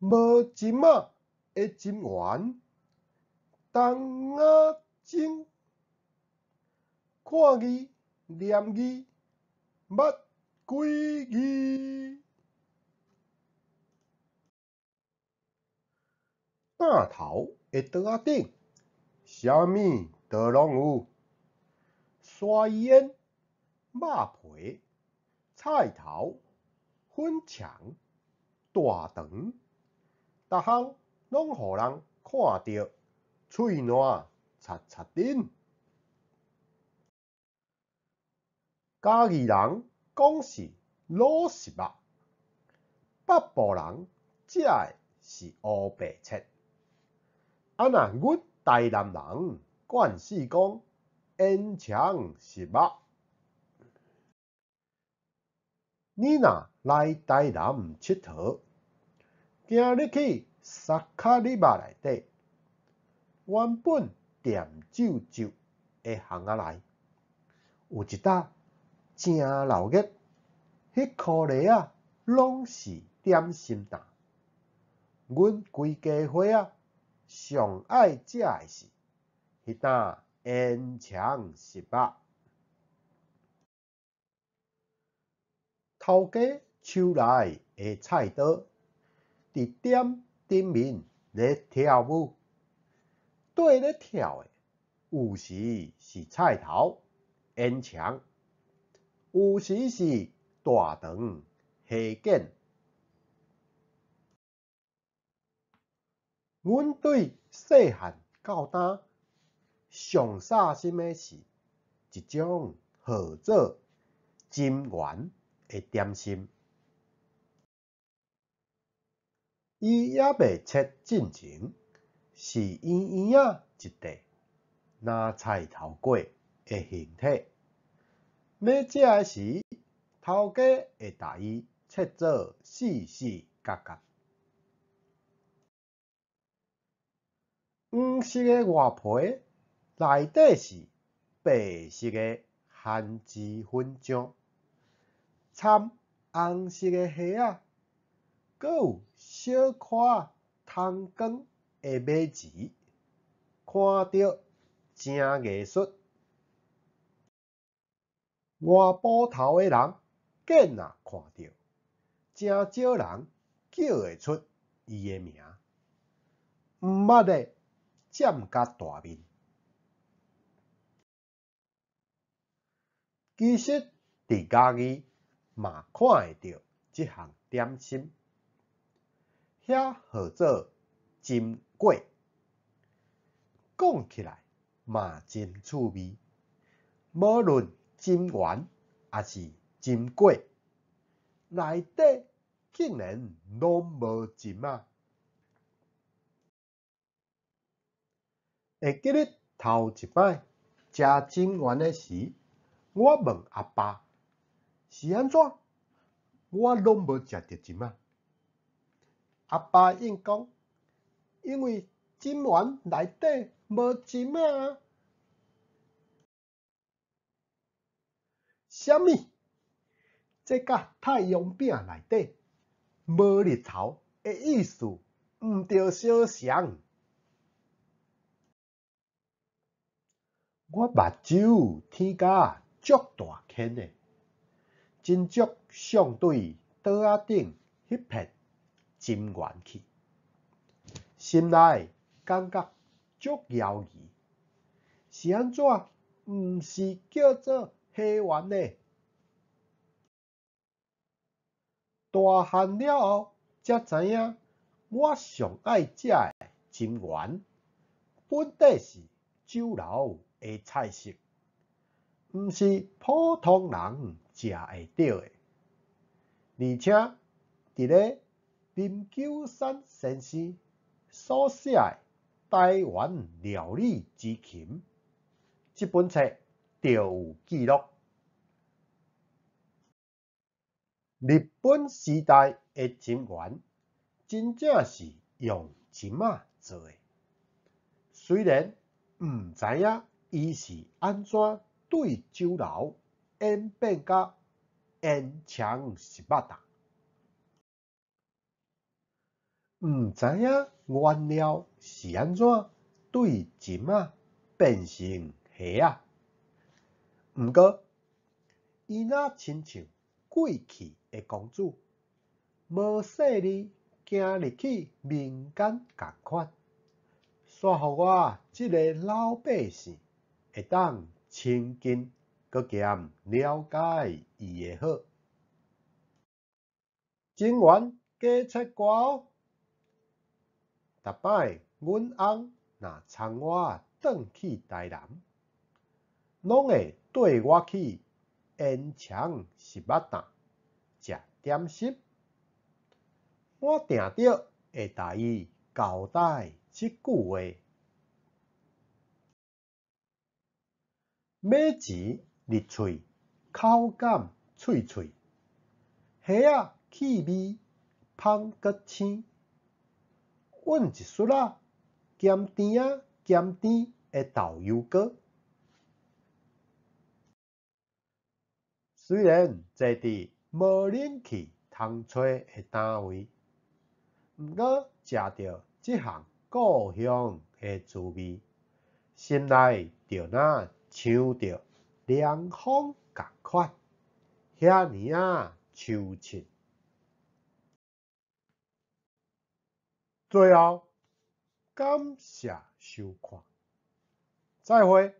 无针仔的针丸，东仔钟，看字念字，捌几字。担头的桌仔顶，啥物都拢有。沙烟、肉皮、菜头、粉肠、大肠，逐项拢互人看着喙烂擦擦恁。嘉义人讲是老实肉，北部人食的是乌白切。啊那阮台南人惯是讲烟肠是肉。你若来台南佚佗，行入去沙卡里肉内底，原本店酒酒的巷仔内，有一搭正闹热，迄箍例仔拢是点心担。阮规家伙仔上爱食的是迄担烟肠实肉。头家手内的菜刀，伫店顶面咧跳舞，对咧跳的有时是菜头、烟肠，有时是大肠、虾卷。阮对细汉到今上煞心的是一种号做金丸的点心。伊还未切进前，是圆圆仔一块，拿菜头粿的形体。要食的时，头家会带伊切做细细角角。黄色的外皮内底是白色的番薯粉浆，掺红色的虾仔，阁有小块汤光的马薯，看着真艺术。外埔头的人见若看到，真少人叫会出伊的名。毋捌的占甲大面。其实伫嘉义嘛看会到即项点心，遐号做金粿，讲起来嘛真趣味。无论金丸还是金粿，内底竟然拢无针仔。会记得头一摆食金丸的时，我问阿爸是安怎，我拢无食着针仔。阿爸应讲，因为金丸内底无针仔啊。啥物？这甲太阳饼内底无日头的意思毋着相像。我目睭天甲足大圈的，真足想对桌仔顶迄片金丸去，心内感觉足犹豫，是安怎毋是叫做虾丸呢？大汉了后才知影，我上爱食的金丸，本底是酒楼的菜色，毋是普通人食会到的。而且伫咧林九山先生所写的《台湾料理之琴》这本册就有记录，日本时代的金丸真正是用针仔做的。虽然毋知影伊是安怎对酒楼演变甲烟肠实肉担。毋知影原料是安怎对金仔变成虾啊？毋过，伊若亲像过去的公主，无说你行入去民间共款，煞互我即个老百姓会当亲近，搁兼了解伊的好。情缘加切歌哦！逐摆阮翁若送我转去台南，拢会缀我去烟肠食肉担食点心。我定着会甲伊交代即句话：马钱入喙，口感脆脆，虾仔气味芳搁青。阮一撮仔咸甜仔咸甜的豆油糕，虽然坐伫无人去通找的单位，毋过食着即项故乡的滋味，心内就若像着凉风共款，遐尼啊抽沏。最后，感谢收看，再会。